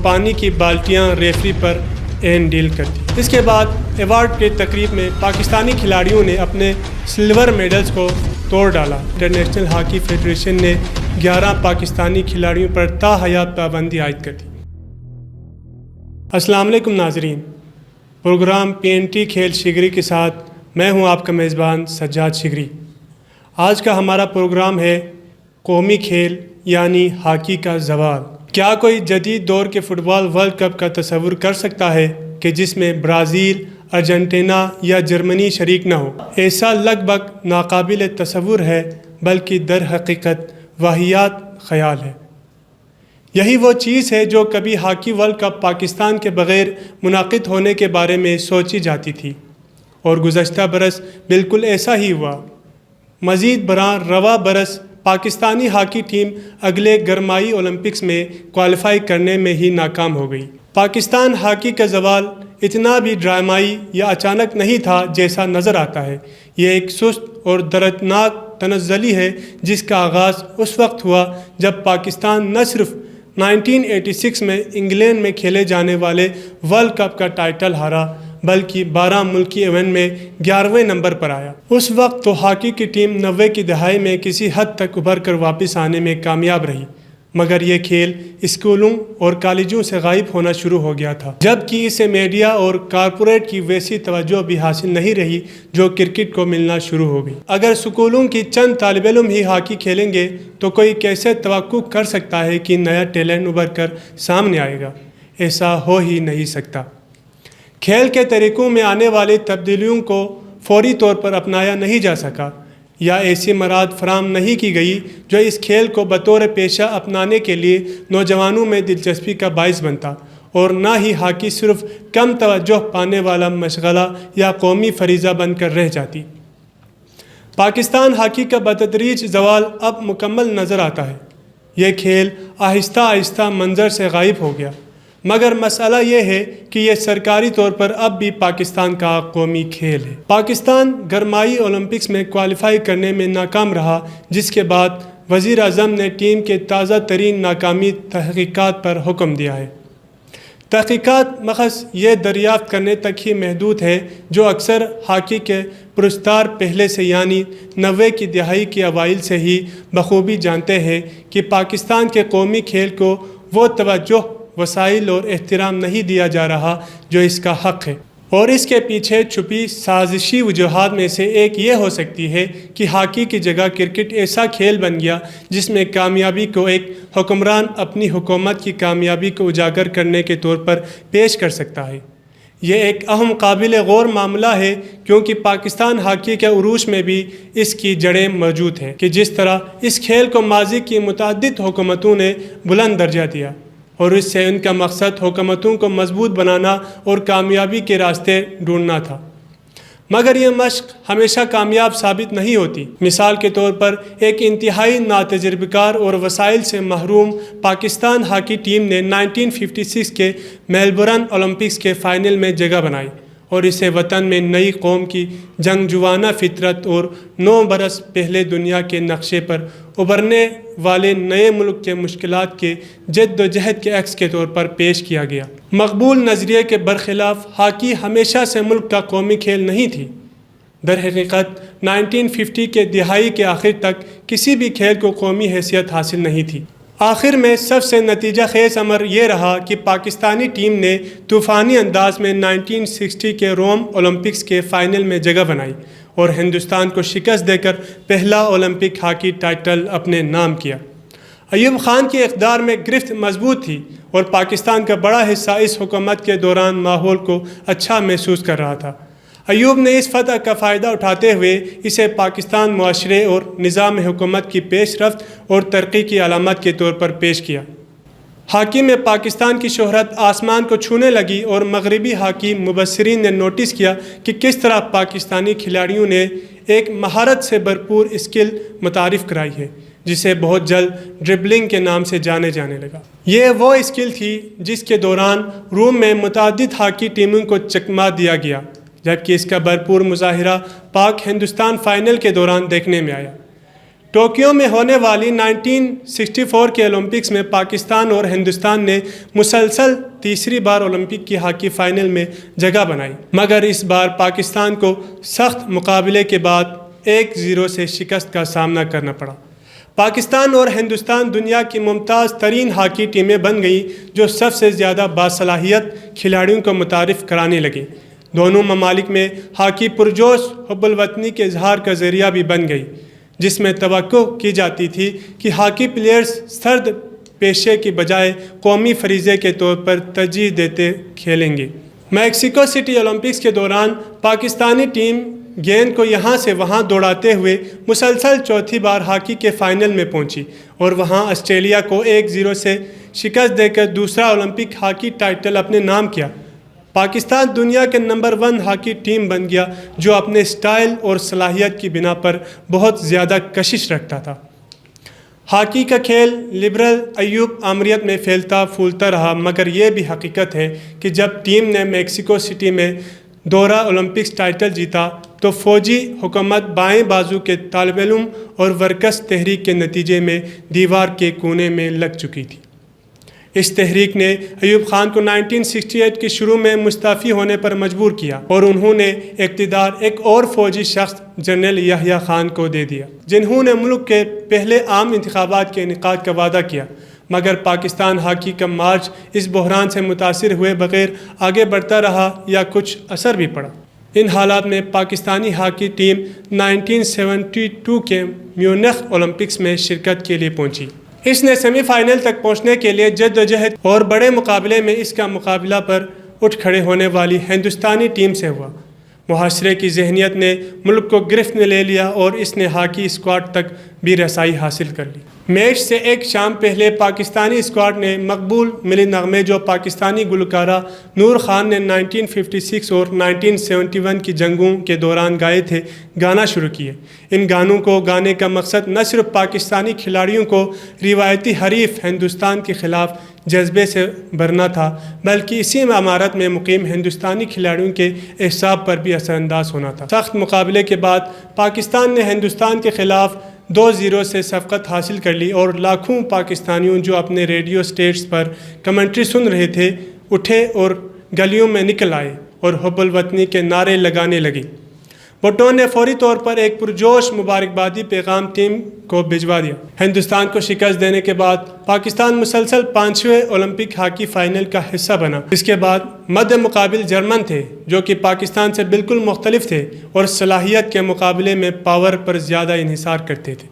پانی کی بالٹیاں ریفری پر عین ڈیل کر دی۔ اس کے بعد ایوارڈ کے تقریب میں پاکستانی کھلاڑیوں نے اپنے سلور میڈلز کو توڑ ڈالا۔ انٹرنیشنل ہاکی فیڈریشن نے 11 پاکستانی کھلاڑیوں پر تاحیات پابندی عائد کر دی۔ السلام علیکم ناظرین، پروگرام PNT کھیل شگری کے ساتھ میں ہوں آپ کا میزبان سجاد شگری۔ آج کا ہمارا پروگرام ہے قومی کھیل یعنی ہاکی کا زوال۔ کیا کوئی جدید دور کے فٹ بال ورلڈ کپ کا تصور کر سکتا ہے کہ جس میں برازیل، ارجنٹینا یا جرمنی شریک نہ ہو؟ ایسا لگ بھگ ناقابل تصور ہے، بلکہ در حقیقت واہیات خیال ہے۔ یہی وہ چیز ہے جو کبھی ہاکی ورلڈ کپ پاکستان کے بغیر منعقد ہونے کے بارے میں سوچی جاتی تھی، اور گزشتہ برس بالکل ایسا ہی ہوا۔ مزید برآں رواں برس پاکستانی ہاکی ٹیم اگلے گرمائی اولمپکس میں کوالیفائی کرنے میں ہی ناکام ہو گئی۔ پاکستان ہاکی کا زوال اتنا بھی ڈرامائی یا اچانک نہیں تھا جیسا نظر آتا ہے۔ یہ ایک سست اور دردناک تنزلی ہے جس کا آغاز اس وقت ہوا جب پاکستان نہ صرف 1986 میں انگلینڈ میں کھیلے جانے والے ورلڈ کپ کا ٹائٹل ہارا، بلکہ 12 ملکی ایونٹ میں 11ویں نمبر پر آیا۔ اس وقت تو ہاکی کی ٹیم 90 کی دہائی میں کسی حد تک ابھر کر واپس آنے میں کامیاب رہی، مگر یہ کھیل اسکولوں اور کالجوں سے غائب ہونا شروع ہو گیا تھا، جبکہ اسے میڈیا اور کارپوریٹ کی ویسی توجہ بھی حاصل نہیں رہی جو کرکٹ کو ملنا شروع ہو گئی۔ اگر اسکولوں کی چند طالب علم ہی ہاکی کھیلیں گے تو کوئی کیسے توقع کر سکتا ہے کہ نیا ٹیلنٹ ابھر کر سامنے آئے گا؟ ایسا ہو ہی نہیں سکتا۔ کھیل کے طریقوں میں آنے والی تبدیلیوں کو فوری طور پر اپنایا نہیں جا سکا، یا ایسی مہارت فراہم نہیں کی گئی جو اس کھیل کو بطور پیشہ اپنانے کے لیے نوجوانوں میں دلچسپی کا باعث بنتا، اور نہ ہی ہاکی صرف کم توجہ پانے والا مشغلہ یا قومی فریضہ بن کر رہ جاتی۔ پاکستان ہاکی کا بتدریج زوال اب مکمل نظر آتا ہے۔ یہ کھیل آہستہ آہستہ منظر سے غائب ہو گیا، مگر مسئلہ یہ ہے کہ یہ سرکاری طور پر اب بھی پاکستان کا قومی کھیل ہے۔ پاکستان گرمائی اولمپکس میں کوالیفائی کرنے میں ناکام رہا، جس کے بعد وزیر اعظم نے ٹیم کے تازہ ترین ناکامی تحقیقات پر حکم دیا ہے۔ تحقیقات محض یہ دریافت کرنے تک ہی محدود ہے جو اکثر ہاکی کے پرستار پہلے سے یعنی 90 کی دہائی کے اوائل سے ہی بخوبی جانتے ہیں کہ پاکستان کے قومی کھیل کو وہ توجہ، وسائل اور احترام نہیں دیا جا رہا جو اس کا حق ہے، اور اس کے پیچھے چھپی سازشی وجوہات میں سے ایک یہ ہو سکتی ہے کہ ہاکی کی جگہ کرکٹ ایسا کھیل بن گیا جس میں کامیابی کو ایک حکمران اپنی حکومت کی کامیابی کو اجاگر کرنے کے طور پر پیش کر سکتا ہے۔ یہ ایک اہم قابل غور معاملہ ہے، کیونکہ پاکستان ہاکی کے عروج میں بھی اس کی جڑیں موجود ہیں کہ جس طرح اس کھیل کو ماضی کی متعدد حکومتوں نے بلند درجہ دیا، اور اس سے ان کا مقصد حکومتوں کو مضبوط بنانا اور کامیابی کے راستے ڈھونڈنا تھا، مگر یہ مشق ہمیشہ کامیاب ثابت نہیں ہوتی۔ مثال کے طور پر ایک انتہائی ناتجربہ کار اور وسائل سے محروم پاکستان ہاکی ٹیم نے 1956 کے میلبورن اولمپکس کے فائنل میں جگہ بنائی، اور اسے وطن میں نئی قوم کی جنگجوانہ فطرت اور 9 برس پہلے دنیا کے نقشے پر ابھرنے والے نئے ملک کے مشکلات کے جد و جہد کے عکس کے طور پر پیش کیا گیا۔ مقبول نظریے کے برخلاف ہاکی ہمیشہ سے ملک کا قومی کھیل نہیں تھی۔ در حقیقت 1950 کے دہائی کے آخر تک کسی بھی کھیل کو قومی حیثیت حاصل نہیں تھی۔ آخر میں سب سے نتیجہ خیز امر یہ رہا کہ پاکستانی ٹیم نے طوفانی انداز میں 1960 کے روم اولمپکس کے فائنل میں جگہ بنائی اور ہندوستان کو شکست دے کر پہلا اولمپک ہاکی ٹائٹل اپنے نام کیا۔ ایوب خان کی اقتدار میں گرفت مضبوط تھی، اور پاکستان کا بڑا حصہ اس حکومت کے دوران ماحول کو اچھا محسوس کر رہا تھا۔ ایوب نے اس فتح کا فائدہ اٹھاتے ہوئے اسے پاکستان معاشرے اور نظام حکومت کی پیش رفت اور ترقی کی علامت کے طور پر پیش کیا۔ ہاکی میں پاکستان کی شہرت آسمان کو چھونے لگی، اور مغربی ہاکی مبصرین نے نوٹس کیا کہ کس طرح پاکستانی کھلاڑیوں نے ایک مہارت سے بھرپور اسکل متعارف کرائی ہے جسے بہت جلد ڈربلنگ کے نام سے جانے لگا۔ یہ وہ اسکل تھی جس کے دوران روم میں متعدد ہاکی ٹیموں کو چکما دیا گیا، جبکہ اس کا بھرپور مظاہرہ پاک ہندوستان فائنل کے دوران دیکھنے میں آیا۔ ٹوکیو میں ہونے والی 1964 کے اولمپکس میں پاکستان اور ہندوستان نے مسلسل تیسری بار اولمپک کی ہاکی فائنل میں جگہ بنائی، مگر اس بار پاکستان کو سخت مقابلے کے بعد 1-0 سے شکست کا سامنا کرنا پڑا۔ پاکستان اور ہندوستان دنیا کی ممتاز ترین ہاکی ٹیمیں بن گئیں جو سب سے زیادہ باصلاحیت کھلاڑیوں کو متعارف کرانے لگیں۔ دونوں ممالک میں ہاکی پرجوش حب الوطنی کے اظہار کا ذریعہ بھی بن گئی، جس میں توقع کی جاتی تھی کہ ہاکی پلیئرز سرد پیشے کی بجائے قومی فریضے کے طور پر ترجیح دیتے کھیلیں گے۔ میکسیکو سٹی اولمپکس کے دوران پاکستانی ٹیم گیند کو یہاں سے وہاں دوڑاتے ہوئے مسلسل چوتھی بار ہاکی کے فائنل میں پہنچی اور وہاں آسٹریلیا کو 1-0 سے شکست دے کر دوسرا اولمپک ہاکی ٹائٹل اپنے نام کیا۔ پاکستان دنیا کے نمبر 1 ہاکی ٹیم بن گیا جو اپنے سٹائل اور صلاحیت کی بنا پر بہت زیادہ کشش رکھتا تھا۔ ہاکی کا کھیل لبرل ایوب آمریت میں پھیلتا پھولتا رہا، مگر یہ بھی حقیقت ہے کہ جب ٹیم نے میکسیکو سٹی میں دورہ اولمپکس ٹائٹل جیتا تو فوجی حکومت بائیں بازو کے طالب علم اور ورکرز تحریک کے نتیجے میں دیوار کے کونے میں لگ چکی تھی۔ اس تحریک نے ایوب خان کو 1968 کے شروع میں مستعفی ہونے پر مجبور کیا اور انہوں نے اقتدار ایک اور فوجی شخص جنرل یحییٰ خان کو دے دیا، جنہوں نے ملک کے پہلے عام انتخابات کے انعقاد کا وعدہ کیا، مگر پاکستان ہاکی کا مارچ اس بحران سے متاثر ہوئے بغیر آگے بڑھتا رہا یا کچھ اثر بھی پڑا۔ ان حالات میں پاکستانی ہاکی ٹیم 1972 کے میونخ اولمپکس میں شرکت کے لیے پہنچی۔ اس نے سیمی فائنل تک پہنچنے کے لیے جدوجہد اور بڑے مقابلے میں اس کا مقابلہ پر اٹھ کھڑے ہونے والی ہندوستانی ٹیم سے ہوا۔ محاصرے کی ذہنیت نے ملک کو گرفت میں لے لیا اور اس نے ہاکی اسکواڈ تک بھی رسائی حاصل کر لی۔ میچ سے ایک شام پہلے پاکستانی اسکواڈ نے مقبول ملی نغمے جو پاکستانی گلوکارہ نور خان نے 1956 اور 1971 کی جنگوں کے دوران گائے تھے گانا شروع کیے۔ ان گانوں کو گانے کا مقصد نہ صرف پاکستانی کھلاڑیوں کو روایتی حریف ہندوستان کے خلاف جذبے سے بھرنا تھا، بلکہ اسی عمارت میں مقیم ہندوستانی کھلاڑیوں کے احساس پر بھی اثر انداز ہونا تھا۔ سخت مقابلے کے بعد پاکستان نے ہندوستان کے خلاف 2-0 سے سبقت حاصل کر لی اور لاکھوں پاکستانیوں جو اپنے ریڈیو سٹیشنز پر کمنٹری سن رہے تھے اٹھے اور گلیوں میں نکل آئے اور حب الوطنی کے نعرے لگانے لگے۔ بھٹو نے فوری طور پر ایک پرجوش مبارکبادی پیغام ٹیم کو بھجوا دیا۔ ہندوستان کو شکست دینے کے بعد پاکستان مسلسل 5ویں اولمپک ہاکی فائنل کا حصہ بنا۔ اس کے بعد مد مقابل جرمن تھے جو کہ پاکستان سے بالکل مختلف تھے اور صلاحیت کے مقابلے میں پاور پر زیادہ انحصار کرتے تھے۔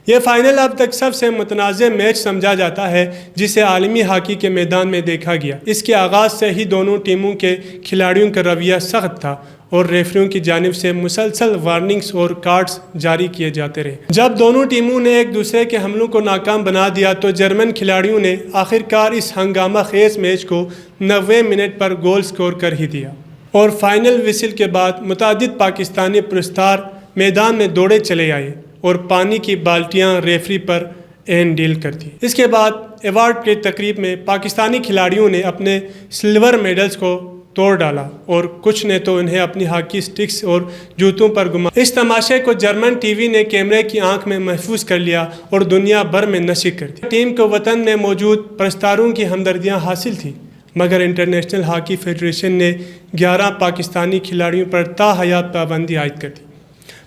یہ فائنل اب تک سب سے متنازع میچ سمجھا جاتا ہے جسے عالمی ہاکی کے میدان میں دیکھا گیا۔ اس کے آغاز سے ہی دونوں ٹیموں کے کھلاڑیوں کا رویہ سخت تھا اور ریفریوں کی جانب سے مسلسل وارننگز اور کارڈز جاری کیے جاتے رہے۔ جب دونوں ٹیموں نے ایک دوسرے کے حملوں کو ناکام بنا دیا تو جرمن کھلاڑیوں نے آخرکار اس ہنگامہ خیز میچ کو 90 منٹ پر گول سکور کر ہی دیا اور فائنل وسل کے بعد متعدد پاکستانی پرستار میدان میں دوڑے چلے آئے اور پانی کی بالٹیاں ریفری پر عین ڈیل کر دی۔ اس کے بعد ایوارڈ کی تقریب میں پاکستانی کھلاڑیوں نے اپنے سلور میڈلز کو توڑ ڈالا اور کچھ نے تو انہیں اپنی ہاکی سٹکس اور جوتوں پر گما۔ اس تماشے کو جرمن ٹی وی نے کیمرے کی آنکھ میں محفوظ کر لیا اور دنیا بھر میں نشر کر دی۔ ٹیم کو وطن میں موجود پرستاروں کی ہمدردیاں حاصل تھیں، مگر انٹرنیشنل ہاکی فیڈریشن نے 11 پاکستانی کھلاڑیوں پر تاحیات پابندی عائد کر دی۔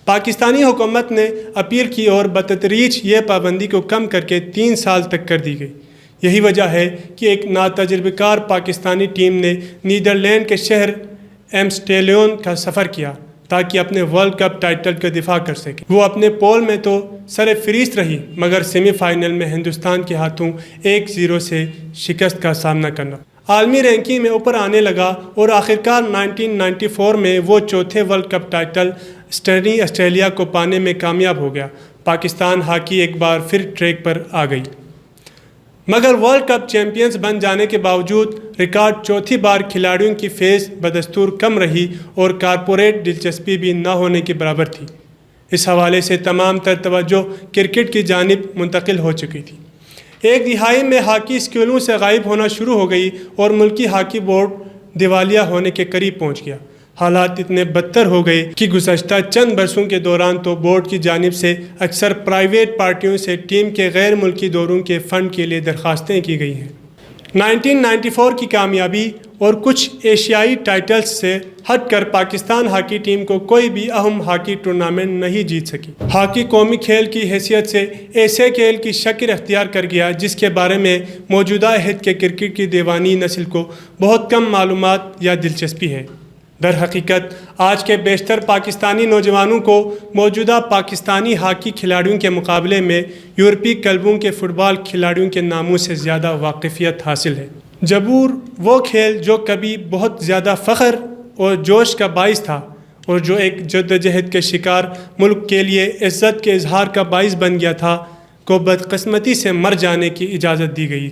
پاکستانی حکومت نے اپیل کی اور بتدریج یہ پابندی کو کم کر کے 3 سال تک کر دی گئی۔ یہی وجہ ہے کہ ایک ناتجربہ کار پاکستانی ٹیم نے نیدرلینڈ کے شہر ایمسٹیلیون کا سفر کیا تاکہ اپنے ورلڈ کپ ٹائٹل کا دفاع کر سکے۔ وہ اپنے پول میں تو سر فہرست رہی، مگر سیمی فائنل میں ہندوستان کے ہاتھوں 1-0 سے شکست کا سامنا کرنا عالمی رینکنگ میں اوپر آنے لگا اور آخرکار 1994 میں وہ چوتھے world cup title Sydney Australia کو پانے میں کامیاب ہو گیا۔ پاکستان ہاکی ایک بار پھر ٹریک پر آ گئی، مگر ورلڈ کپ چیمپئنز بن جانے کے باوجود ریکارڈ چوتھی بار کھلاڑیوں کی فیس بدستور کم رہی اور کارپوریٹ دلچسپی بھی نہ ہونے کے برابر تھی۔ اس حوالے سے تمام تر توجہ کرکٹ کی جانب منتقل ہو چکی تھی۔ ایک دہائی میں ہاکی اسکولوں سے غائب ہونا شروع ہو گئی اور ملکی ہاکی بورڈ دیوالیہ ہونے کے قریب پہنچ گیا۔ حالات اتنے بدتر ہو گئے کہ گزشتہ چند برسوں کے دوران تو بورڈ کی جانب سے اکثر پرائیویٹ پارٹیوں سے ٹیم کے غیر ملکی دوروں کے فنڈ کے لیے درخواستیں کی گئی ہیں۔ 1994 کی کامیابی اور کچھ ایشیائی ٹائٹلز سے ہٹ کر پاکستان ہاکی ٹیم کو کوئی بھی اہم ہاکی ٹورنامنٹ نہیں جیت سکی۔ ہاکی قومی کھیل کی حیثیت سے ایسے کھیل کی شکل اختیار کر گیا جس کے بارے میں موجودہ عہد کے کرکٹ کی دیوانی نسل کو بہت کم معلومات یا دلچسپی ہے۔ در حقیقت آج کے بیشتر پاکستانی نوجوانوں کو موجودہ پاکستانی ہاکی کھلاڑیوں کے مقابلے میں یورپی کلبوں کے فٹ بال کھلاڑیوں کے ناموں سے زیادہ واقفیت حاصل ہے۔ جبور وہ کھیل جو کبھی بہت زیادہ فخر اور جوش کا باعث تھا اور جو ایک جدوجہد کے شکار ملک کے لیے عزت کے اظہار کا باعث بن گیا تھا، کو بدقسمتی سے مر جانے کی اجازت دی گئی۔